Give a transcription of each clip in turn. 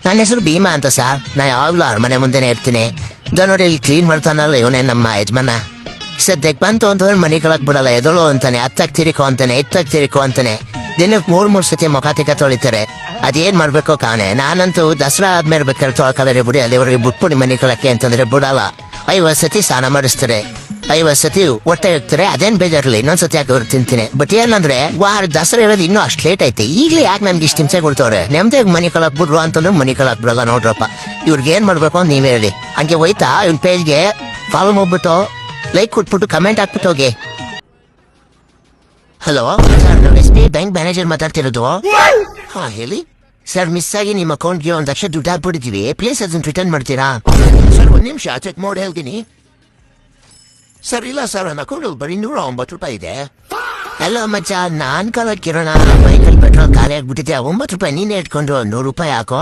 ನನ್ನ ಹೆಸರು ಭೀಮಾ ಅಂತ ಸರ್. ನಾ ಯಾವಾಗ್ಲೂ ಮನೆ ಮುಂದೆನೆ ಇರ್ತೀನಿ. ನೋಡಿ ಇಲ್ಲಿ ಕ್ಲೀನ್ ಮಾಡ್ತಾನಲ್ಲ ಇವನೇ ನಮ್ಮ ಯಜಮಾನ. ಸದ್ಯಕ್ಕೆ ಬಂತು ಅಂತಂದ್ರೆ ಮನೆ ಕಳಕ್ ಬಿಡಲ್ಲ. ಎದಳು ಅಂತಾನೆ, ಹತ್ತಾಗ್ ತಿರಿಕೋ ಅಂತಾನೆ, ಎತ್ತಾಗ್ ತಿರಿಕೋ ಅಂತಾನೆ. ದಿನಕ್ಕೆ 3 ಸತಿ ಮುಖ ತಿಕ್ಕ ತೊಳಿತಾರೆ. ಅದೇನ್ ಮಾಡ್ಬೇಕೋ ಕಾಣೆ. ನಾನಂತೂ ದಸರಾ ಆದ್ಮೇಲೆ ಬೇಕಾದ್ರೆ ತೊಳ್ಕಲರೆ ಬಿಡಿ, ಅಲ್ಲಿವರೆಗೆ ಬಿಟ್ಬಿಡಿ ಮನೆ ಕಳಕ್ಕೆ ಅಂತಂದ್ರೆ ಬಿಡಲ್ಲ. 50 ಸತಿ ಸ್ನಾನ ಮಾಡಿಸ್ತಾರೆ, 50 ಸತಿ ಹೊಟ್ಟೆ ಇರ್ತಾರೆ. ಅದೇನ್ ಬೇಜಾರ್ಲಿ, ಇನ್ನೊಂದ್ಸತಿ ಯಾಕೆ ಅವ್ರು ತಿಂತೀನಿ. ಬಟ್ ಏನಂದ್ರೆ ದಸರಾ ಇರೋದು ಇನ್ನೂ ಅಷ್ಟು ಲೇಟ್ ಐತೆ. ಈಗಲೇ ಯಾಕೆ ನಮ್ಗೆ ಇಷ್ಟು ಹಿಂಸೆ ಕೊಡ್ತವ್ರೆ. ನೆಮ್ಮದಿಯಾಗ ಮನೆ ಕಳಕ್ ಬಿಡ್ರು ಅಂತಂದ್ರೆ ಮನೆ ಕಳಕ್ ಬಿಡಲ್ಲ. ನೋಡ್ರಪ್ಪ, ಇವ್ರಿಗೆ ಏನ್ ಮಾಡ್ಬೇಕು ಅಂತ ನೀವೇ ಹೇಳಿ. ಹಂಗೆ ಹೋಯ್ತಾ ಇವ್ನ ಪೇಜ್ಗೆ ಫಾಲೋ ಮಾಡ್ಬಿಟ್ಟು ಲೈಕ್ ಕೊಟ್ಬಿಟ್ಟು ಕಮೆಂಟ್ ಹಾಕ್ಬಿಟ್ಟು ಹೋಗಿ. ಹಲೋ ಸರ್, ನಾವು SBI ಬ್ಯಾಂಕ್ ಮ್ಯಾನೇಜರ್ ಮಾತಾಡ್ತಿರೋದು. ಹಾ ಹೇಳಿ ಸರ್. ಮಿಸ್ ಆಗಿ ನಿಮ್ಮ ಅಕೌಂಟ್ಗೆ 1 ಲಕ್ಷ ದುಡ್ಡು ಹಾಕ್ಬಿಟ್ಟಿದೀವಿ. ಪ್ಲೀಸ್ ಅದನ್ನ ರಿಟರ್ನ್ ಮಾಡ್ತೀರಾ ಸರ್? 1 ನಿಮಿಷ ಚೆಕ್ ಮಾಡಿ ಹೇಳ್ತೀನಿ ಸರ್. ಇಲ್ಲ ಸರ್, ನನ್ನ ಅಕೌಂಟಲ್ಲಿ ಬರೀ 109 ರೂಪಾಯಿ ಇದೆ. ಅಲ್ಲ ಮಚ್ಚ, ನಾನ್ ಕಾಲಕ್ಕಿರೋಣ ಬೈಕಲ್ಲಿ ಪೆಟ್ರೋಲ್ ಖಾಲಿ ಆಗ್ಬಿಟ್ಟಿದೆ. 9 ರೂಪಾಯಿ ನೀನೇ ಇಟ್ಕೊಂಡು 100 ರೂಪಾಯಿ ಹಾಕೋ.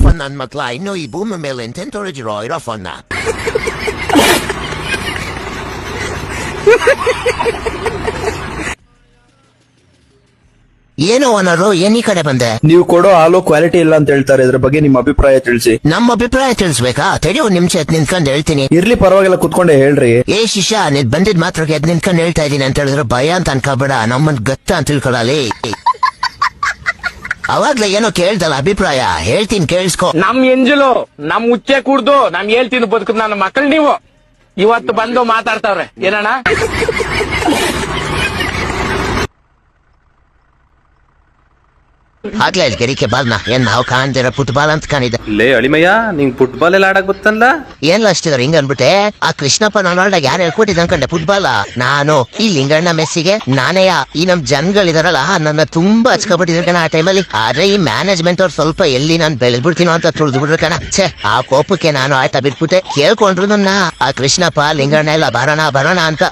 ಫನ್ ನನ್ ಮಕ್ಳ, ಇನ್ನು ಈ ಭೂಮಿ ಮೇಲೆ ಎಂತೆಂತ ತೊಳೆದಿರೋ ಇರೋ ಫನ್ನ. ಏನೋ ಅನ್ನೋರು ಏನ್ ಈ ಕಡೆ ಬಂದೆ? ನೀವು ಕೊಡೋ ಹಾಲು ಕ್ವಾಲಿಟಿ ಇಲ್ಲ ಅಂತ ಹೇಳ್ತಾರೆ. ಇದ್ರ ಬಗ್ಗೆ ನಿಮ್ಮ ಅಭಿಪ್ರಾಯ ತಿಳಿಸಿ. ನಮ್ಮ ಅಭಿಪ್ರಾಯ ತಿಳಿಸ್ಬೇಕಾ? ತಡಿ 1 ನಿಮಿಷ ನಿಂತ್ಕೊಂಡು ಹೇಳ್ತೀನಿ. ಇರ್ಲಿ ಪರವಾಗಿಲ್ಲ, ಕುತ್ಕೊಂಡೆ ಹೇಳ್ರಿ. ಏ ಶಿಷ್ಯ, ನೀನ್ ಬಂದಿದ್ ಮಾತ್ರಕ್ಕೆ ಎದ್ ನಿಂತ್ಕೊಂಡು ಹೇಳ್ತಾ ಇದೀನಿ ಅಂತ ಹೇಳಿದ್ರೆ ಭಯ ಅಂತ ಅನ್ಕೋಬೇಡ. ನಮ್ಮನ್ ಗತ್ತ ಅಂತ ತಿಳ್ಕೊಳ್ಳಲಿ. ಅವಾಗ್ಲೇ ಏನೋ ಕೇಳ್ದಲ್ಲ ಅಭಿಪ್ರಾಯ, ಹೇಳ್ತೀನಿ ಕೇಳಿಸ್ಕೊ. ನಮ್ ಎಂಜಲು ನಮ್ ಉಚ್ಚೆ ಕುಡ್ದು ನಮ್ ಹೇಳ್ತೀನಿ ಬದುಕುದ್ ನನ್ನ ಮಕ್ಕಳು ನೀವು ಇವತ್ತು ಬಂದು ಮಾತಾಡ್ತಾವ್ರೆ ಏನಣ್ಣ. ಆಗ್ಲೇ ಗೆರಿಕೆ ಬಾಲ್ನ ಏನ್ ನಾವು ಕಾಣ್ದಿರ ಫುಟ್ಬಾಲ್ ಅಂತ ಕಾಣಿದೆ. ಲೇ ಅಳಿಮಯ್ಯ, ನಿಂಗ್ ಫುಟ್ಬಾಲ್ ಎಲ್ಲ ಆಡಕ್ ಗೊತ್ತಲ್ಲ? ಏನ್ ಅಷ್ಟಿದಾರೆ ಹಿಂಗ ಅನ್ಬಿಟ್ಟೆ. ಆ ಕೃಷ್ಣಪ್ಪ ನೊನಾಲ್ಡಾಗ ಯಾರು ಹೇಳ್ಕೊಟ್ಟಿದ್ ಅನ್ಕಂಡೆ ಫುಟ್ಬಾಲ್. ನಾನು ಈ ಲಿಂಗಣ್ಣ ಮೆಸ್ಸಿಗೆ ನಾನೇಯ ಈ ನಮ್ ಜನಗಳಿದಾರಲ್ಲ ನನ್ನ ತುಂಬಾ ಹಚ್ಕೊಬಿಟ್ಟಿದ್ರು ಕಣ ಆ ಟೈಮಲ್ಲಿ. ಆದ್ರೆ ಈ ಮ್ಯಾನೇಜ್ಮೆಂಟ್ ಅವ್ರು ಸ್ವಲ್ಪ ಎಲ್ಲಿ ನಾನ್ ಬೆಳೆದ್ಬಿಡ್ತೀನೋ ಅಂತ ತುಳಿದು ಬಿಡ್ರು ಕಣ. ಛೇ, ಆ ಕೋಪಕ್ಕೆ ನಾನು ಆಯ್ತಾ ಬಿಟ್ಬಿಟ್ಟೆ. ಕೇಳ್ಕೊಂಡ್ರು ನನ್ನ ಆ ಕೃಷ್ಣಪ್ಪ ಲಿಂಗಣ್ಣ ಎಲ್ಲ ಬರೋಣ ಅಂತ.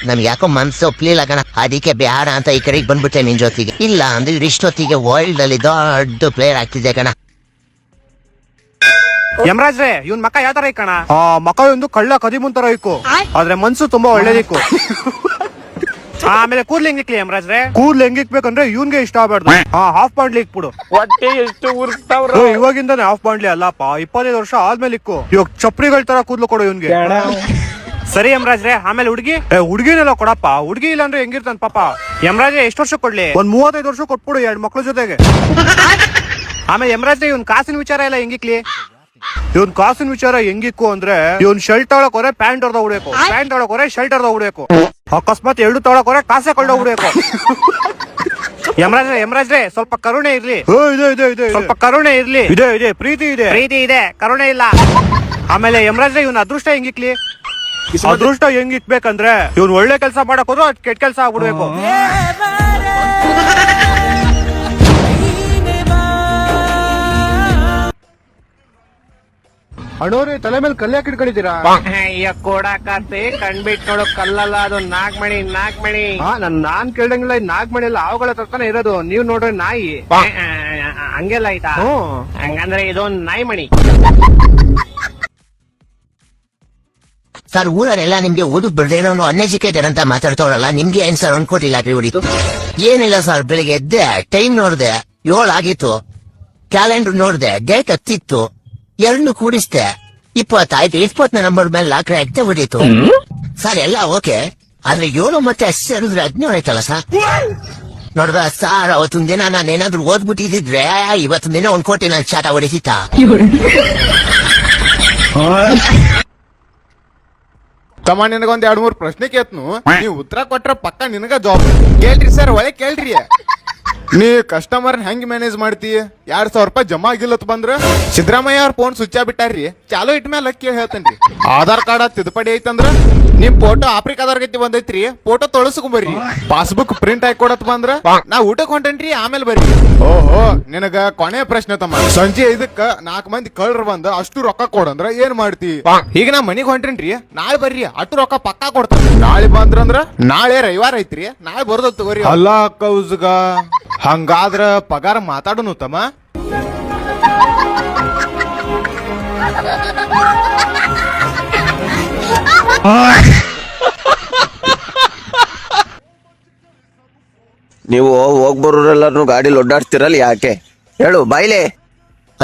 ನಮ್ಗೆ ಯಾಕೋ ಮನ್ಸು ಒಪ್ಲಿಲ್ಲ ಕಣ. ಅದಕ್ಕೆ ಬ್ಯಾಡ ಅಂತ ಈ ಕಡೆಗೆ ಬಂದ್ಬಿಟ್ಟೆ ನಿನ್ ಜೊತೆಗೆ. ಇಲ್ಲ ಅಂದ್ರೆ ಇಷ್ಟೊತ್ತಿಗೆ ವರ್ಲ್ಡ್ ಅಲ್ಲಿ ದೊಡ್ಡ ಪ್ಲೇಯರ್ ಆಗ್ತಿದ್ದೆ ಕಣ. ಯಮರಾಜ್ರೆ, ಇವನ್ ಮಕ್ಕ ಯಾವ ತರ ಇಕ್ಕಣ? ಮಕ್ಕ ಒಂದು ಕಳ್ಳ ಕದಿಮುನ್ ತರ ಇಕ್ಕು, ಆದ್ರೆ ಮನ್ಸು ತುಂಬಾ ಒಳ್ಳೇದಿಕ್ಕು. ಆಮೇಲೆ ಕೂದ್ಲು ಹೆಂಗಿಕ್ಲಿ ಯಮರಾಜ್ರೆ? ಕೂದ್ಲು ಹೆಂಗಿಕ್ಬೇಕಂದ್ರೆ ಇವನ್ಗೆ ಇಷ್ಟ ಆಗ್ಬಾರ್ದು. ಹಾಫ್ ಬಾಂಡ್ಲಿ ಇಕ್ಬಿಡು. ಹೊಟ್ಟೆ ಎಷ್ಟು ಉರ್ಸ್ತಾವ್ರು. ಇವಾಗಿಂದಾನೆ ಹಾಫ್ ಬಾಂಡ್ಲಿ ಅಲ್ಲಪ್ಪ, 25 ವರ್ಷ ಆದ್ಮೇಲೆ ಇಕ್ಕು. ಇವಾಗ ಚಪ್ರಿಗಳ ತರ ಕೂದ್ಲು ಕೊಡು ಇವನ್ಗೆ. ಸರಿ ಯಮರಾಜ್ರೆ. ಆಮೇಲೆ ಹುಡ್ಗಿನೆಲ್ಲ ಕೊಡಪ್ಪ. ಹುಡ್ಗಿ ಇಲ್ಲ ಅಂದ್ರೆ ಹೆಂಗಿರ್ತಾನ ಪಾಪ. ಯಮರಾಜ್ರೆ ಎಷ್ಟು ವರ್ಷ ಕೊಡ್ಲಿ? 35 ವರ್ಷ ಕೊಟ್ಬಿಡು 2 ಮಕ್ಳ ಜೊತೆಗೆ. ಆಮೇಲೆ ಯಮರಾಜ್ರೆ, ಇವನ್ ಕಾಸಿನ ವಿಚಾರ ಎಲ್ಲ ಹೆಂಗಿಕ್ಲಿ? ಇವನ್ ಕಾಸಿನ ವಿಚಾರ ಹೆಂಗಿಕ್ಕು ಅಂದ್ರೆ, ಇವನ್ ಶರ್ಟ್ ತಗೊಳಕ್ ಹೋದ್ರೆ ಪ್ಯಾಂಟ್ ಹೊಡೆದ ಉಡ್ಬೇಕು, ಪ್ಯಾಂಟ್ ತಗೊಳಕ್ ಹೋದ್ರೆ ಶರ್ಟ್ ಹೊಡೆದ ಉಡ್ಬೇಕು. ಅಕಸ್ಮಾತ್ 2 ತಗೊಳಕ್ ಹೋದ್ರೆ ಕಾಸೆ ಕೊಳ್ಳ ಉಡ್ಬೇಕು. ಯಮರಾಜ್ರೆ ಸ್ವಲ್ಪ ಕರುಣೆ ಇರ್ಲಿ. ಸ್ವಲ್ಪ ಕರುಣೆ ಇರ್ಲಿ. ಇದೆ ಪ್ರೀತಿ ಇದೆ, ಕರುಣೆ ಇಲ್ಲ. ಆಮೇಲೆ ಯಮರಾಜ್ರೆ, ಇವನ್ ಅದೃಷ್ಟ ಹೆಂಗಿಕ್ಲಿ? ಅದೃಷ್ಟ ಹೆಂಗಿಕ್ಬೇಕಂದ್ರೆ, ಇವ್ನು ಒಳ್ಳೆ ಕೆಲಸ ಮಾಡಕ್ ಹೋದ್ರು ಅದ್ ಕೆಟ್ಟ ಕೆಲಸ ಆಗ್ಬಿಡ್ಬೇಕು. ಅಣ್ಣೋರಿ, ತಲೆ ಮೇಲೆ ಕಲ್ಯಾಕ್ ಇಟ್ಕೊಂಡಿದ್ದೀರಾ? ಅಯ್ಯ ಕೊಡಾಕತ್ತೆ, ಕಣ್ಬಿಟ್ ನೋಡೋ ಕಲ್ಲಲ್ಲ ಅದು, ನಾಗ್ಮಣಿ. ನಾನ್ ಕೇಳಂಗಿಲ್ಲ. ನಾಗ್ಮಣಿ ಎಲ್ಲ ಆವುಗಳ ತರ್ತಾನೆ ಇರೋದು. ನೀವ್ ನೋಡ್ರಿ ನಾಯಿ. ಹಂಗೆಲ್ಲ ಆಯ್ತಾ? ಹಂಗಂದ್ರೆ ಇದೊಂದ್ ನಾಯಿ ಮಣಿ. ಸರ್, ಊರಲ್ಲೆಲ್ಲ ನಿಮ್ಗೆ ಓದು ಬಿಡದೇನೋ ಅನ್ಎಜುಕೇಟೆಡ್ ಅಂತ ಮಾತಾಡ್ತವ್ರಲ್ಲ, ನಿಮ್ಗೆ ಏನ್ ಸರ್ ಅನ್ಕೋಟಿಲ್ಲ ಹೊಡಿತು? ಏನಿಲ್ಲ ಸರ್, ಬೆಳಿಗ್ಗೆ ಎದ್ದೆ, ಟೈಮ್ ನೋಡ್ದೆ, 7 ಆಗಿತ್ತು. ಕ್ಯಾಲೆಂಡರ್ ನೋಡ್ದೆ, ಡೇಟ್ 10 2 ಕೂಡಿಸ್ದೆ, 20 ಆಯ್ತು. 20ನೇ ನಂಬರ್ ಮೇಲೆ ಲಾಕ್ರೆ ಆಗ್ತೆ ಹೊಡೀತು ಸರ್. ಎಲ್ಲ ಓಕೆ, ಆದ್ರೆ 7 ಮತ್ತೆ 10 ಸೇರಿದ್ರೆ 17 ಆಯ್ತಲ್ಲ ಸರ್. ನೋಡ್ದ ಸರ್, ಅವತ್ತೊಂದ್ ದಿನ ನಾನು ಏನಾದ್ರು ಓದ್ಬಿಟ್ಟಿದ್ರೆ ಇವತ್ತೊಂದ್ ದಿನ 1 ಕೋಟಿ ನಾನು ಚಾಟ ಹೊಡಿತಿತ್ತ. ತಮ್ಮ ನಿನಗೊಂದ್ 2-3 ಪ್ರಶ್ನೆ ಕೇತ್ನು, ನೀವು ಉತ್ತರ ಕೊಟ್ರ ಪಕ್ಕ ನಿನಗ ಜಾಬ್. ಕೇಳ್ರಿ ಸರ್, ಒಳ್ಳೆ ಕೇಳ್ರಿ. ನೀ ಕಸ್ಟಮರ್ ಹೆಂಗ್ ಮ್ಯಾನೇಜ್ ಮಾಡ್ತಿ? 2,000 ರೂಪಾಯಿ ಜಮಾ ಆಗಿಲ್ಲತ್ ಬಂದ್ರ ಸಿದ್ದರಾಮಯ್ಯ ಅವ್ರ ಫೋನ್ ಸ್ವಿಚ್ ಬಿಟ್ಟಾರ್ರಿ. ಚಾಲೋ ಇಟ್ ಮೇಲೆ ಕೇಳಿ ಹೇಳ್ತೇನ್ರಿ. ಆಧಾರ್ ಕಾರ್ಡ್ ತಿದ್ದುಪಡಿ ಐತಂದ್ರ ನಿಮ್ ಫೋಟೋ ಆಫ್ರಿಕಾದವ್ರ ಗತಿ ಬಂದೈತ್ರಿ, ಫೋಟೋ ತೊಳಸ್ಕೊಂಬರ್ರಿ. ಪಾಸ್ಬುಕ್ ಪ್ರಿಂಟ್ ಆಗಿ ಕೊಡತ್ ಬಂದ್ರ ನಾ ಊಟಕ್ ಹೊಂಟೇನ್ರಿ, ಆಮೇಲೆ ಬರ್ರಿ. ಓಹೋ, ನಿನಗ ಕೊನೆಯ ಪ್ರಶ್ನೆ ತಮ್ಮ. ಸಂಜೆ 5ಕ್ಕ 4 ಮಂದಿ ಕಳ್ರ ಬಂದ ಅಷ್ಟು ರೊಕ್ಕ ಕೊಡಂದ್ರ ಏನ್ ಮಾಡ್ತಿ? ಈಗ ನಾ ಮನಿಗ್ ಹೊಂಟೇನ್ರಿ, ನಾಳೆ ಬರ್ರಿ, ಅಷ್ಟು ರೊಕ್ಕ ಪಕ್ಕಾ ಕೊಡ್ತಾರ. ನಾಳೆ ಬಂದ್ರಂದ್ರ ನಾಳೆ ರವಿವಾರ ಐತ್ರಿ, ನಾಳೆ ಬರ್ದ ತಗೋರಿ. ಅಲ್ಲ ಕೌಸ್ಗ, ಹಂಗಾದ್ರ ಪಗಾರ ಮಾತಾಡೋನು ತಮ್ಮ. ನೀವು ಹೋಗ್ಬರೋರೆಲ್ಲಾರು ಗಾಡಿಲಿ ಒಡ್ಡಾಡ್ತಿರಲ್ಲ, ಯಾಕೆ ಹೇಳು ಬಾಯ್ಲೆ?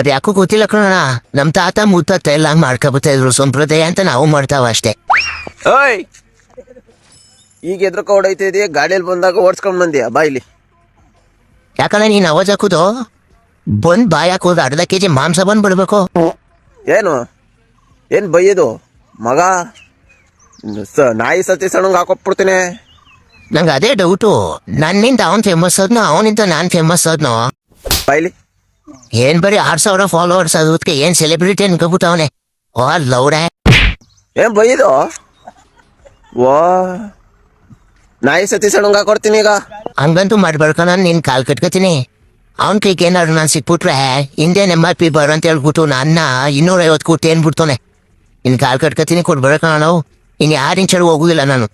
ಅದ್ ಯಾಕೋ ಗೊತ್ತಿಲ್ಲ ಕಣ, ನಮ್ ತಾತ ಮುತ್ತಾತ ಎಲ್ಲ ಹಂಗ್ ಮಾಡ್ಕೊಬತ್ತಾ ಇದ್ರು, ಸಂಪ್ರದಾಯ ಅಂತ ನಾವು ಮಾಡ್ತಾವ ಅಷ್ಟೇ. ಓಯ್, ಈಗ ಎದ್ರಕ ಹೊಡೈತಿದೀಯ, ಗಾಡಿಯಲ್ಲಿ ಬಂದಾಗ ಓಡಿಸ್ಕೊಂಡ್ ಬಂದಿಯ ಬಾಯ್ಲಿ. ಯಾಕಂದ್ರೆ ನೀನ್ ಅವಾಜ್ ಹಾಕುದು ಬಂದ್ ಬಾಯ್ ಹಾಕೋದು ಅರ್ಧ ಕೆಜಿ ಮಾಂಸ ಬಂದ್ ಬಿಡ್ಬೇಕು. ಏನ್ ಬೈಯೋದು ಮಗ? ನಾಯಿ ಸತಿ ಸಣ್ಣಂಗ್ ಹಾಕೊಟ್ಬಿಡ್ತೀನಿ. ನಂಗೆ ಅದೇ ಡೌಟು, ನನ್ನಿಂದ ಅವನ್ ಫೇಮಸ್ ಆದ್ನೋ ಅವನಿಂದ ನಾನ್ ಫೇಮಸ್ ಆದ್ನೋ? ಬಾಯ್ಲಿ. ಏನ್ ಬರೀ 6,000 ಫಾಲೋವರ್ಸ್ ಅದಕ್ಕೆ ಏನ್ ಸೆಲೆಬ್ರಿಟಿ ಅನ್ಕೋಬಿಟ್ಟವನೆ. ಓ ಲೌಡೆ, ಏನ್ ಬೈಯೋದು? ವಾ, ನಾಯಿ ಸತಿ ಸಣ್ಣಂಗ್ ಹಾಕೊಡ್ತೀನಿ ಈಗ. ಹಂಗಂತೂ ಮಾಡ್ಬೇಡ್ಕ, ನಾನು ನಿನ್ ಕಾಲ್ ಕಟ್ಕೋತೀನಿ. ಅವನ್ ಕೈಗೆ ಏನಾದ್ರು ನಾನ್ ಸಿಕ್ಬಿಟ್ರೆ ಇಂಡಿಯನ್ MRP ಬರೋ ಅಂತ ಹೇಳ್ಬಿಟ್ಟು ನನ್ನ 250 ಕೋಟಿ ಏನ್ಬಿಡ್ತಾನೆ. ನಿನ್ ಕಾಲ್ ಕಟ್ಕೋತೀನಿ, ಕೊಡ್ಬೇಕ ನಾವು. ಇನ್ 6 ಇಂಚ್ ಹೋಗುದಿಲ್ಲ ನಾನು.